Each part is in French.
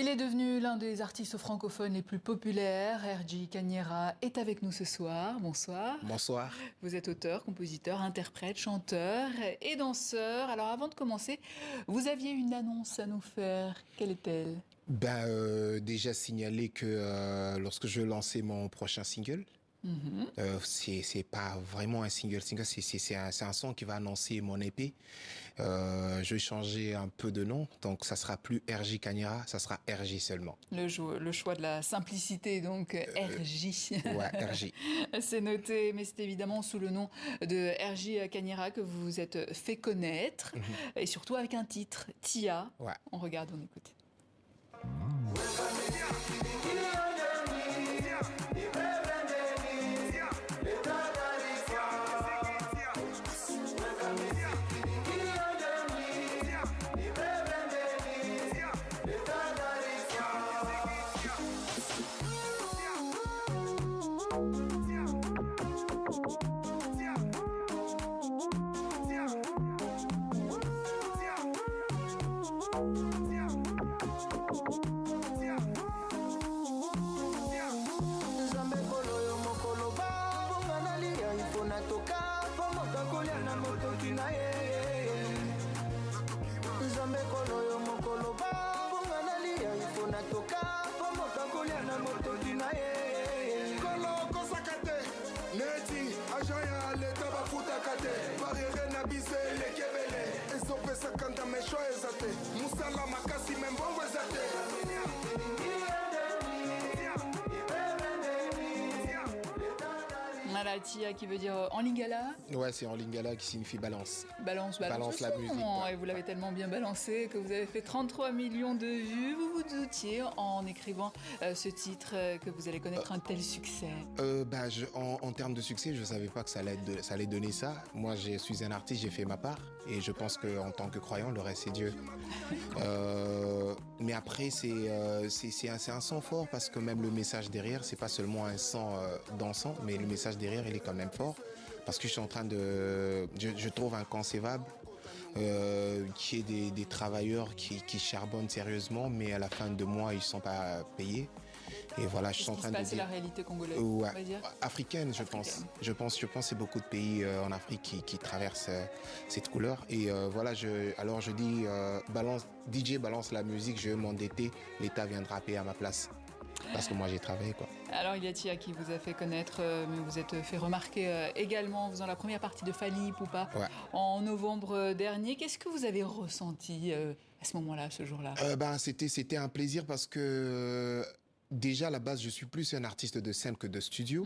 Il est devenu l'un des artistes francophones les plus populaires. RJ Kanyera est avec nous ce soir. Bonsoir. Bonsoir. Vous êtes auteur, compositeur, interprète, chanteur et danseur. Alors avant de commencer, vous aviez une annonce à nous faire. Quelle est-elle? Déjà signaler que lorsque je lançais mon prochain single, c'est pas vraiment un single, c'est un son qui va annoncer mon EP. Je vais changer un peu de nom, donc ça sera plus RJ Kanyera, ça sera RJ seulement. Le choix de la simplicité, donc RJ. Ouais, RJ. C'est noté, mais c'est évidemment sous le nom de RJ Kanyera que vous vous êtes fait connaître, et surtout avec un titre, Tia. Ouais. On regarde, on écoute. Tia qui veut dire en lingala. Ouais, c'est en lingala qui signifie balance. Balance la musique. Ouais. Et vous l'avez tellement bien balancé que vous avez fait 33 millions de vues. Vous vous doutiez en écrivant ce titre que vous allez connaître un tel succès? En termes de succès, je savais pas que ça allait donner ça. Moi, je suis un artiste, j'ai fait ma part. Et je pense qu'en tant que croyant, le reste, c'est Dieu. Mais après, c'est un son fort parce que même le message derrière, c'est pas seulement un son dansant, mais le message derrière, il est quand même fort. Parce que je suis en train de... Je trouve inconcevable qu'il y ait des travailleurs qui charbonnent sérieusement, mais à la fin de mois, ils ne sont pas payés. Et voilà, je suis en train de dire... C'est la réalité congolaise, ouais, on va dire. Africaine, je pense. Je pense que c'est beaucoup de pays en Afrique qui traversent cette couleur. Et voilà, alors je dis, DJ balance la musique, je vais m'endetter, l'État viendra payer à ma place. Parce que moi, j'ai travaillé, quoi. Alors, il y a Tia qui vous a fait connaître, mais vous êtes fait remarquer également en faisant la première partie de Fally Ipupa en novembre dernier. Qu'est-ce que vous avez ressenti à ce moment-là, ce jour-là? C'était un plaisir parce que... Déjà, à la base, je suis plus un artiste de scène que de studio.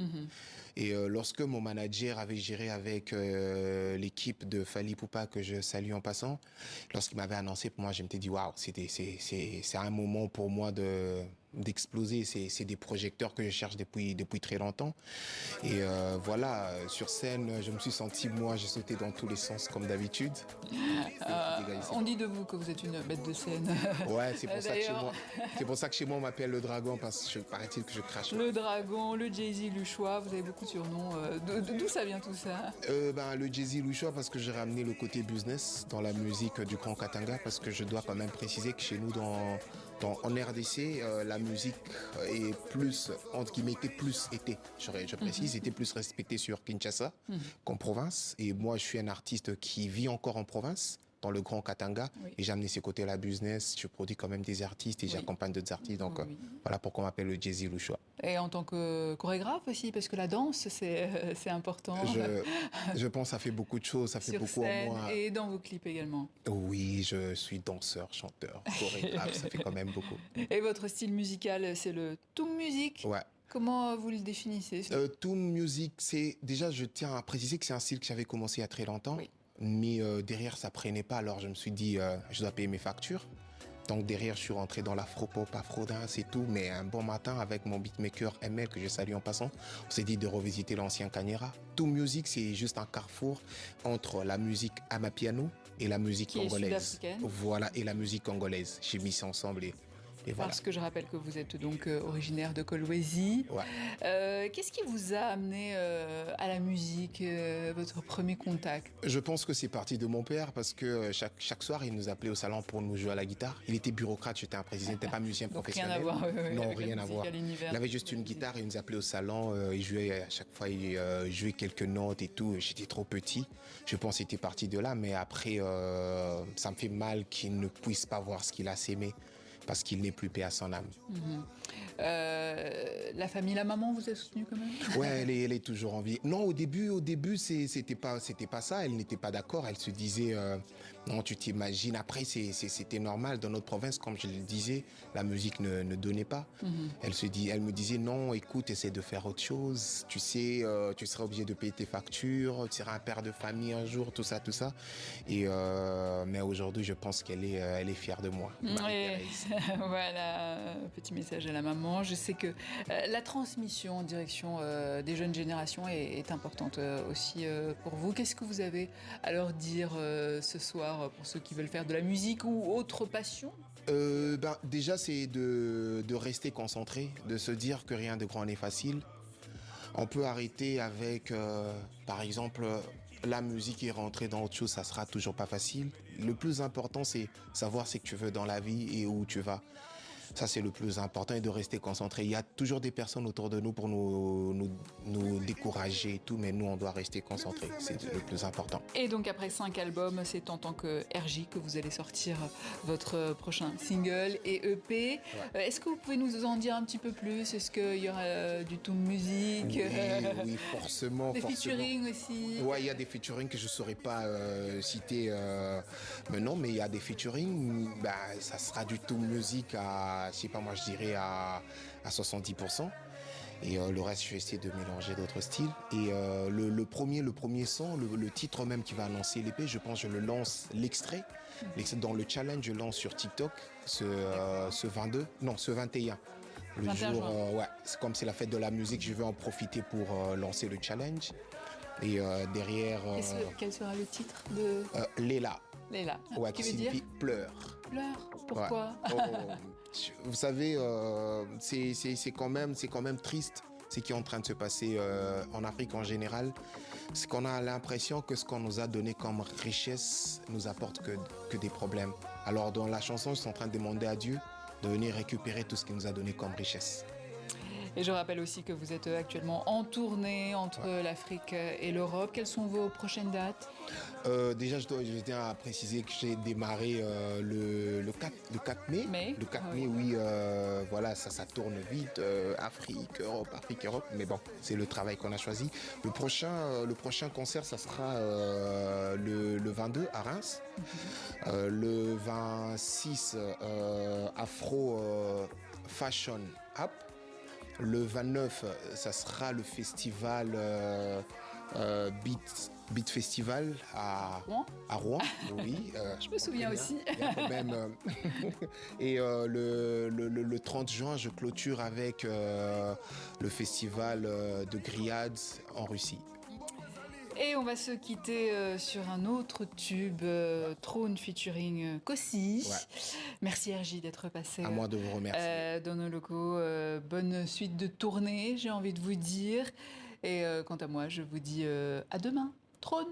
Et lorsque mon manager avait géré avec l'équipe de Fally Ipupa, que je salue en passant, lorsqu'il m'avait annoncé, pour moi, je m'étais dit, waouh, c'est un moment pour moi d'exploser. C'est des projecteurs que je cherche depuis très longtemps. Et voilà, sur scène, je me suis senti, moi, j'ai sauté dans tous les sens comme d'habitude. On dit de vous que vous êtes une bête de scène. Ouais, c'est pour ça que chez moi, on m'appelle le dragon, parce que paraît-il que je crache. Le dragon, le Jay-Z Luchois, vous avez beaucoup de surnoms. D'où ça vient tout ça? Le Jay-Z Luchois, parce que j'ai ramené le côté business dans la musique du Grand Katanga, parce que je dois quand même préciser que chez nous, en RDC, la musique est plus, entre guillemets, je précise, était plus respectée sur Kinshasa qu'en province. Et moi, je suis un artiste qui vit encore en province, dans le Grand Katanga, et j'ai amené ces côtés à la business. Je produis quand même des artistes et j'accompagne d'autres artistes. Donc voilà pourquoi on m'appelle le Jay-Z Luchois. Et en tant que chorégraphe aussi, parce que la danse, c'est important. Je pense que ça fait beaucoup de choses, ça fait sur beaucoup scène en moi. Et dans vos clips également. Oui, je suis danseur, chanteur, chorégraphe, ça fait quand même beaucoup. Et votre style musical, c'est le Toum Music? Ouais. Comment vous le définissez? Toum Music, déjà, je tiens à préciser que c'est un style que j'avais commencé il y a très longtemps. Oui. Mais derrière, ça prenait pas. Alors, je me suis dit, je dois payer mes factures. Donc, derrière, je suis rentré dans l'afro-pop, afro-dance et tout. Mais un bon matin, avec mon beatmaker ML, que je salue en passant, on s'est dit de revisiter l'ancien Kanyera. Toum Music, c'est juste un carrefour entre la musique amapiano et la musique congolaise. Sud-africaine. Voilà, et la musique congolaise. J'ai mis ça ensemble et Et voilà. Parce que je rappelle que vous êtes donc originaire de Kolwezi. Ouais. Qu'est-ce qui vous a amené à la musique, votre premier contact? Je pense que c'est parti de mon père parce que chaque soir, il nous appelait au salon pour nous jouer à la guitare. Il était bureaucrate, j'étais un président, il n'était pas musicien Donc professionnel. Rien à voir. Non, rien à voir. Il avait juste une guitare, il nous appelait au salon, il jouait à chaque fois, il jouait quelques notes et tout. J'étais trop petit. Je pense que c'était parti de là, mais après, ça me fait mal qu'il ne puisse pas voir ce qu'il a s'aimé parce qu'il n'est plus paix à son âme. La famille, la maman vous a soutenu quand même? Ouais, elle est toujours en vie. Non, au début, c'était pas ça. Elle n'était pas d'accord. Elle se disait, non, tu t'imagines. Après, c'était normal dans notre province, comme je le disais, la musique ne donnait pas. Elle me disait, non, écoute, essaie de faire autre chose. Tu sais, tu seras obligé de payer tes factures. Tu seras un père de famille un jour, tout ça. Et mais aujourd'hui, je pense elle est fière de moi. Voilà, petit message à la maman. Je sais que la transmission en direction des jeunes générations est importante aussi pour vous. Qu'est-ce que vous avez à leur dire ce soir pour ceux qui veulent faire de la musique ou autre passion? Déjà, c'est de rester concentré, de se dire que rien de grand n'est facile. On peut arrêter avec, par exemple, la musique et rentrer dans autre chose, ça sera toujours pas facile. Le plus important, c'est savoir ce que tu veux dans la vie et où tu vas. Ça, c'est le plus important, et de rester concentré. Il y a toujours des personnes autour de nous pour nous décourager et tout, mais nous, on doit rester concentré. C'est le plus important. Et donc, après 5 albums, c'est en tant que RJ que vous allez sortir votre prochain single et EP. Ouais. Est-ce que vous pouvez nous en dire un petit peu plus? Est-ce qu'il y aura du tout musique? Oui, forcément. Des featuring aussi? Ouais, il y a des featuring que je ne saurais pas citer maintenant, mais il y a des featuring. Ça sera du tout musique je sais pas, moi je dirais à 70%. Et le reste, je vais essayer de mélanger d'autres styles. Et le premier son, le titre même qui va annoncer l'épée, je pense que je le lance l'extrait. Dans le challenge, je lance sur TikTok ce 21. Le 21 jour, juin. comme c'est la fête de la musique, je vais en profiter pour lancer le challenge. Et derrière... Quel sera le titre de... Léla. Léla. Ouais, qui signifie pleure. Pleure. Pourquoi? Ouais. Vous savez, c'est quand même triste ce qui est en train de se passer en Afrique en général. C'est qu'on a l'impression que ce qu'on nous a donné comme richesse nous apporte que des problèmes. Alors dans la chanson, je suis en train de demander à Dieu de venir récupérer tout ce qu'il nous a donné comme richesse. Et je rappelle aussi que vous êtes actuellement en tournée entre l'Afrique et l'Europe. Quelles sont vos prochaines dates? Déjà, je tiens à préciser que j'ai démarré le 4 mai. Le 4 mai, oui, voilà, ça tourne vite. Afrique, Europe. Mais bon, c'est le travail qu'on a choisi. Le prochain concert, ça sera le 22 à Reims. Le 26, Afro Fashion Up. Le 29, ça sera le festival Beat Festival à Rouen. Oui, je me souviens aussi. Et le 30 juin, je clôture avec le festival de Grillades en Russie. Et on va se quitter sur un autre tube, Trône featuring Kossi. Ouais. Merci RJ d'être passé. À moi de vous remercier. Dans nos locaux, bonne suite de tournée, j'ai envie de vous dire. Et quant à moi, je vous dis à demain. Trône.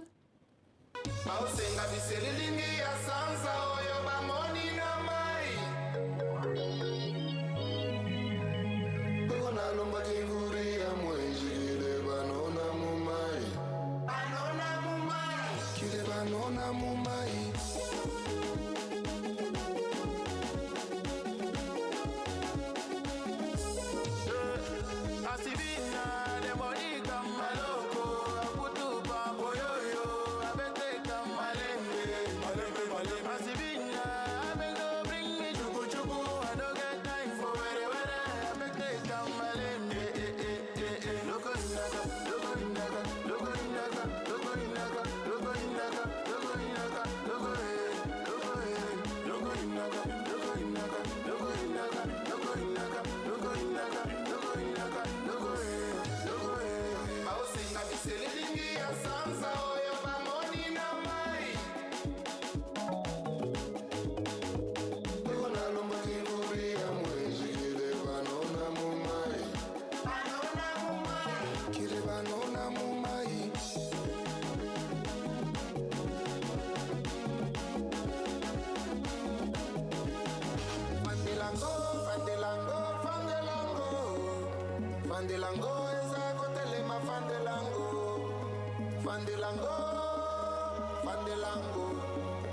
Fandelango eza kotelema fandelango. Fandelango, fandelango.